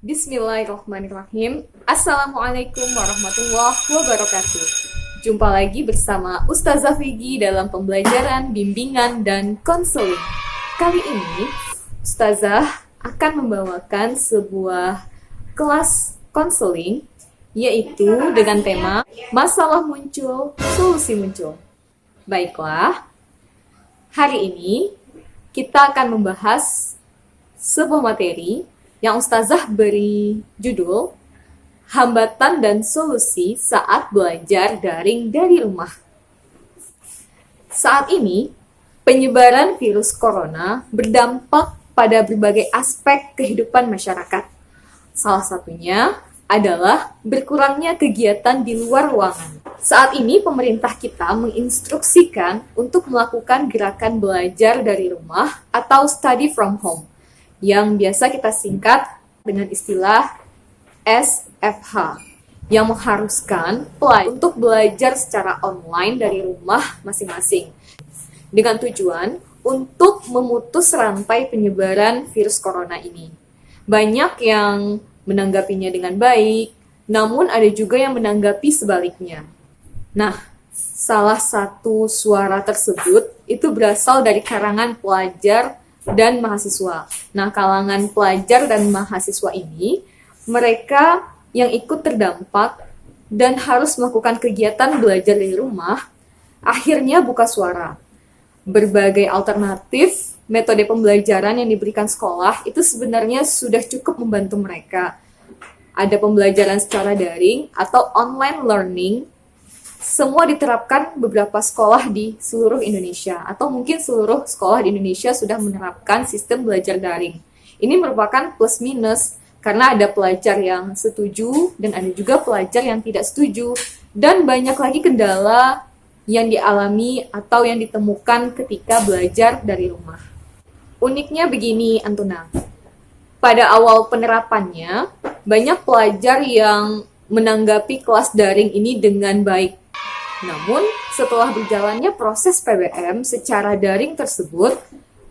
Bismillahirrahmanirrahim. Assalamualaikum warahmatullahi wabarakatuh. Jumpa lagi bersama Ustazah Vigi dalam pembelajaran, bimbingan, dan konseling. Kali ini, Ustazah akan membawakan sebuah kelas konseling, yaitu dengan tema Masalah Muncul, Solusi Muncul. Baiklah, hari ini kita akan membahas sebuah materi yang Ustazah beri judul Hambatan dan Solusi Saat Belajar Daring dari Rumah. Saat ini, penyebaran virus corona berdampak pada berbagai aspek kehidupan masyarakat. Salah satunya adalah berkurangnya kegiatan di luar ruangan. Saat ini, pemerintah kita menginstruksikan untuk melakukan gerakan belajar dari rumah atau study from home, yang biasa kita singkat dengan istilah SFH, yang mengharuskan pelajar untuk belajar secara online dari rumah masing-masing, dengan tujuan untuk memutus rantai penyebaran virus corona ini. Banyak yang menanggapinya dengan baik, namun ada juga yang menanggapi sebaliknya. Nah, salah satu suara tersebut itu berasal dari karangan pelajar dan mahasiswa. Nah, kalangan pelajar dan mahasiswa ini, mereka yang ikut terdampak dan harus melakukan kegiatan belajar dari rumah, akhirnya buka suara. Berbagai alternatif metode pembelajaran yang diberikan sekolah itu sebenarnya sudah cukup membantu mereka. Ada pembelajaran secara daring atau online learning. Semua diterapkan beberapa sekolah di seluruh Indonesia, atau mungkin seluruh sekolah di Indonesia sudah menerapkan sistem belajar daring. Ini merupakan plus minus, karena ada pelajar yang setuju dan ada juga pelajar yang tidak setuju. Dan banyak lagi kendala yang dialami atau yang ditemukan ketika belajar dari rumah. Uniknya begini, Antuna. Pada awal penerapannya, banyak pelajar yang menanggapi kelas daring ini dengan baik. Namun, setelah berjalannya proses PBM secara daring tersebut,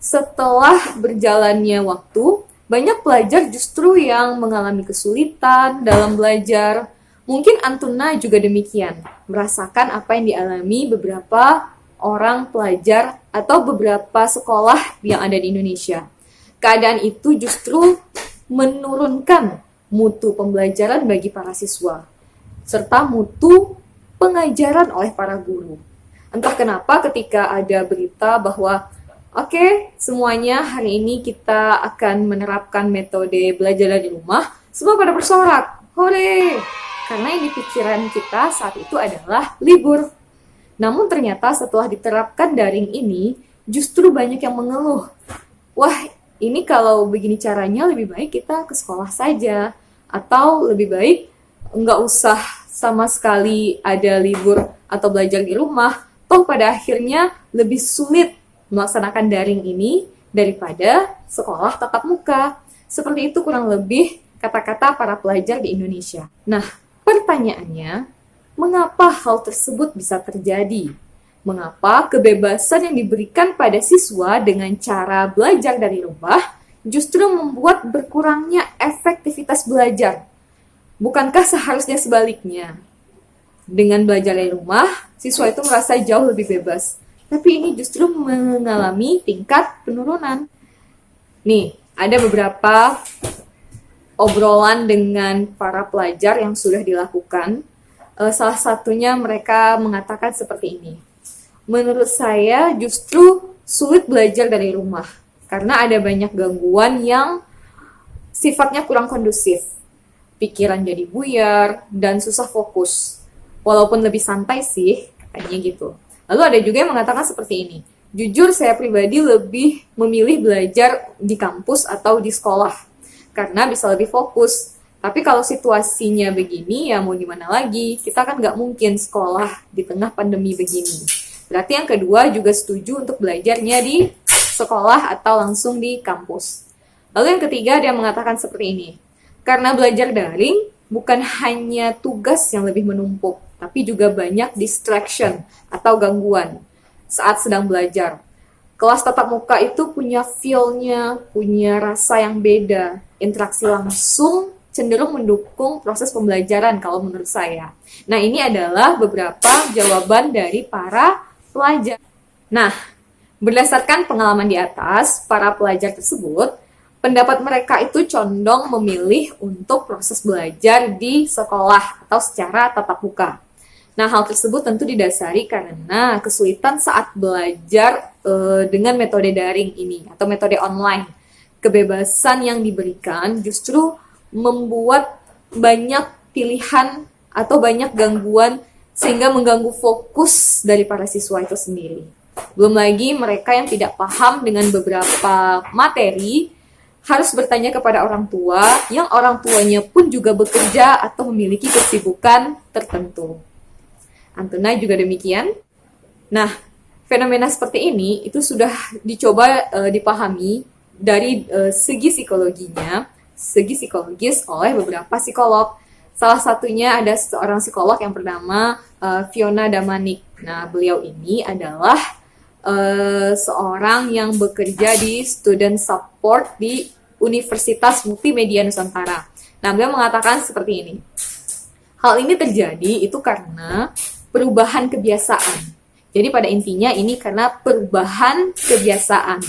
setelah berjalannya waktu, banyak pelajar justru yang mengalami kesulitan dalam belajar. Mungkin Antuna juga demikian, merasakan apa yang dialami beberapa orang pelajar atau beberapa sekolah yang ada di Indonesia. Keadaan itu justru menurunkan mutu pembelajaran bagi para siswa, serta mutu pengajaran oleh para guru. Entah kenapa ketika ada berita bahwa oke, semuanya hari ini kita akan menerapkan metode belajar dari rumah, semua pada bersorak, hore! Karena yang di pikiran kita saat itu adalah libur. Namun ternyata setelah diterapkan daring ini, justru banyak yang mengeluh. Wah, ini kalau begini caranya lebih baik kita ke sekolah saja. Atau lebih baik nggak usah sama sekali ada libur atau belajar di rumah, toh pada akhirnya lebih sulit melaksanakan daring ini daripada sekolah tatap muka. Seperti itu kurang lebih kata-kata para pelajar di Indonesia. Nah, pertanyaannya, mengapa hal tersebut bisa terjadi? Mengapa kebebasan yang diberikan pada siswa dengan cara belajar dari rumah justru membuat berkurangnya efektivitas belajar? Bukankah seharusnya sebaliknya? Dengan belajar dari rumah, siswa itu merasa jauh lebih bebas. Tapi ini justru mengalami tingkat penurunan. Nih, ada beberapa obrolan dengan para pelajar yang sudah dilakukan. Salah satunya mereka mengatakan seperti ini. Menurut saya justru sulit belajar dari rumah. Karena ada banyak gangguan yang sifatnya kurang kondusif. Pikiran jadi buyar, dan susah fokus. Walaupun lebih santai sih, katanya gitu. Lalu ada juga yang mengatakan seperti ini. Jujur saya pribadi lebih memilih belajar di kampus atau di sekolah. Karena bisa lebih fokus. Tapi kalau situasinya begini, ya mau gimana lagi. Kita kan nggak mungkin sekolah di tengah pandemi begini. Berarti yang kedua juga setuju untuk belajarnya di sekolah atau langsung di kampus. Lalu yang ketiga dia mengatakan seperti ini. Karena belajar daring bukan hanya tugas yang lebih menumpuk, tapi juga banyak distraction atau gangguan saat sedang belajar. Kelas tatap muka itu punya feel-nya, punya rasa yang beda. Interaksi langsung cenderung mendukung proses pembelajaran kalau menurut saya. Nah, ini adalah beberapa jawaban dari para pelajar. Nah, berdasarkan pengalaman di atas, para pelajar tersebut, pendapat mereka itu condong memilih untuk proses belajar di sekolah atau secara tatap muka. Nah, hal tersebut tentu didasari karena kesulitan saat belajar dengan metode daring ini atau metode online. Kebebasan yang diberikan justru membuat banyak pilihan atau banyak gangguan sehingga mengganggu fokus dari para siswa itu sendiri. Belum lagi mereka yang tidak paham dengan beberapa materi harus bertanya kepada orang tua yang orang tuanya pun juga bekerja atau memiliki kesibukan tertentu. Antuna juga demikian. Nah, fenomena seperti ini itu sudah dicoba dipahami dari segi psikologinya, segi psikologis oleh beberapa psikolog. Salah satunya ada seorang psikolog yang bernama Fiona Damanik. Nah, beliau ini adalah seorang yang bekerja di student support di Universitas Multimedia Nusantara. Nah, beliau mengatakan seperti ini. Hal ini terjadi itu karena perubahan kebiasaan. Jadi pada intinya ini karena perubahan kebiasaan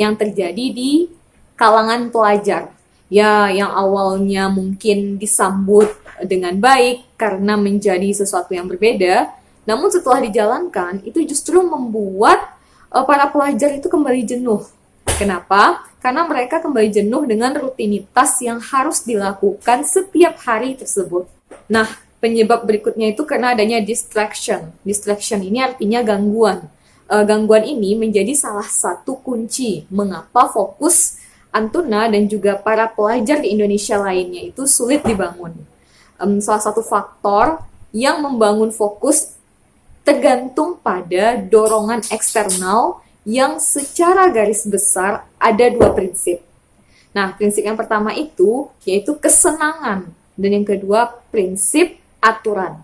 yang terjadi di kalangan pelajar. Ya, yang awalnya mungkin disambut dengan baik karena menjadi sesuatu yang berbeda, namun setelah dijalankan itu justru membuat para pelajar itu kembali jenuh. Kenapa? Karena mereka kembali jenuh dengan rutinitas yang harus dilakukan setiap hari tersebut. Nah, penyebab berikutnya itu karena adanya distraction. Distraction ini artinya gangguan. Gangguan ini menjadi salah satu kunci mengapa fokus Antuna dan juga para pelajar di Indonesia lainnya itu sulit dibangun. Salah satu faktor yang membangun fokus tergantung pada dorongan eksternal yang secara garis besar ada dua prinsip. Nah, prinsip yang pertama itu yaitu kesenangan dan yang kedua prinsip aturan.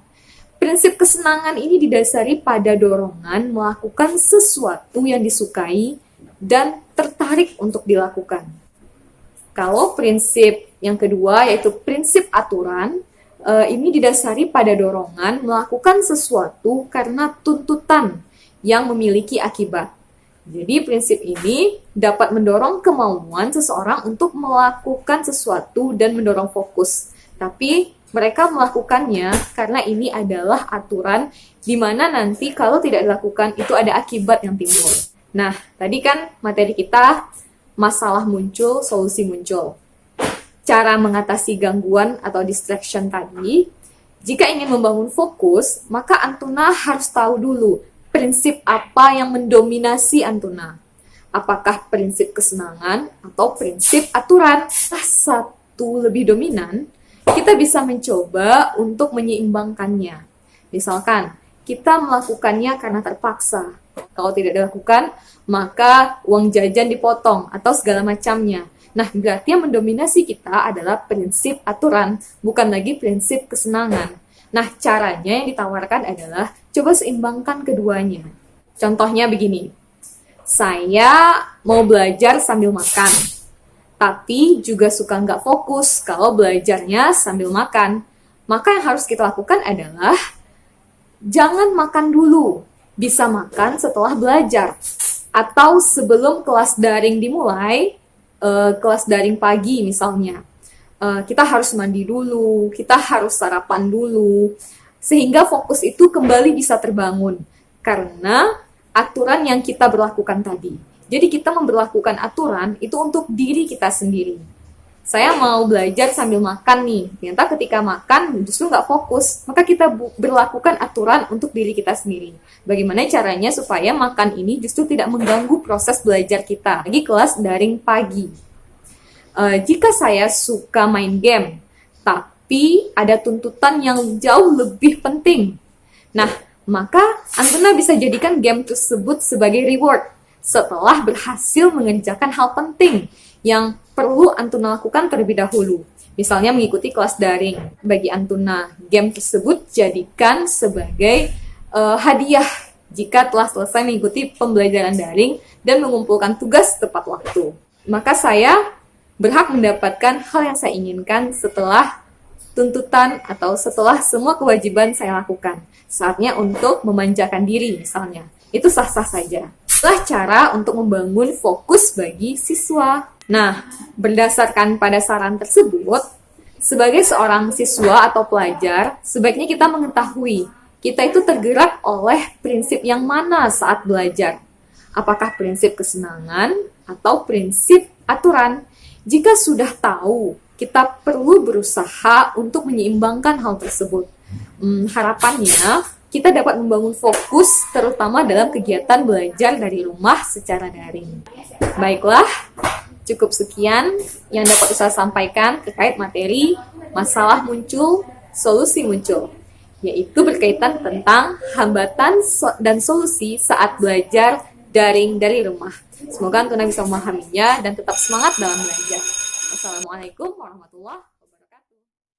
Prinsip kesenangan ini didasari pada dorongan melakukan sesuatu yang disukai dan tertarik untuk dilakukan. Kalau prinsip yang kedua yaitu prinsip aturan, ini didasari pada dorongan melakukan sesuatu karena tuntutan yang memiliki akibat. Jadi prinsip ini dapat mendorong kemauan seseorang untuk melakukan sesuatu dan mendorong fokus. Tapi mereka melakukannya karena ini adalah aturan di mana nanti kalau tidak dilakukan itu ada akibat yang timbul. Nah, tadi kan materi kita masalah muncul, solusi muncul. Cara mengatasi gangguan atau distraction tadi, jika ingin membangun fokus, maka Antuna harus tahu dulu prinsip apa yang mendominasi Antuna. Apakah prinsip kesenangan atau prinsip aturan? Satu lebih dominan, kita bisa mencoba untuk menyeimbangkannya. Misalkan, kita melakukannya karena terpaksa. Kalau tidak dilakukan, maka uang jajan dipotong atau segala macamnya. Nah, berarti yang mendominasi kita adalah prinsip aturan, bukan lagi prinsip kesenangan. Nah, caranya yang ditawarkan adalah coba seimbangkan keduanya. Contohnya begini, saya mau belajar sambil makan, tapi juga suka nggak fokus kalau belajarnya sambil makan. Maka yang harus kita lakukan adalah jangan makan dulu, bisa makan setelah belajar. Atau sebelum kelas daring dimulai, kelas daring pagi misalnya, kita harus mandi dulu, kita harus sarapan dulu, sehingga fokus itu kembali bisa terbangun. Karena aturan yang kita berlakukan tadi. Jadi kita memberlakukan aturan itu untuk diri kita sendiri. Saya mau belajar sambil makan nih. Ternyata ketika makan justru nggak fokus. Maka kita berlakukan aturan untuk diri kita sendiri. Bagaimana caranya supaya makan ini justru tidak mengganggu proses belajar kita. Lagi kelas daring pagi. Jika saya suka main game, tapi ada tuntutan yang jauh lebih penting. Nah, maka Antuna bisa jadikan game tersebut sebagai reward setelah berhasil mengerjakan hal penting yang perlu Antuna lakukan terlebih dahulu. Misalnya mengikuti kelas daring. Bagi Antuna, game tersebut jadikan sebagai hadiah jika telah selesai mengikuti pembelajaran daring dan mengumpulkan tugas tepat waktu. Maka saya berhak mendapatkan hal yang saya inginkan setelah tuntutan atau setelah semua kewajiban saya lakukan. Saatnya untuk memanjakan diri misalnya. Itu sah-sah saja. Itulah cara untuk membangun fokus bagi siswa. Nah, berdasarkan pada saran tersebut, sebagai seorang siswa atau pelajar, sebaiknya kita mengetahui kita itu tergerak oleh prinsip yang mana saat belajar. Apakah prinsip kesenangan atau prinsip aturan? Jika sudah tahu, kita perlu berusaha untuk menyeimbangkan hal tersebut. Harapannya, kita dapat membangun fokus terutama dalam kegiatan belajar dari rumah secara daring. Baiklah, cukup sekian yang dapat saya sampaikan terkait materi masalah muncul, solusi muncul, yaitu berkaitan tentang hambatan dan solusi saat belajar daring dari rumah. Semoga Antuna bisa memahaminya dan tetap semangat dalam belajar. Wassalamualaikum warahmatullahi wabarakatuh.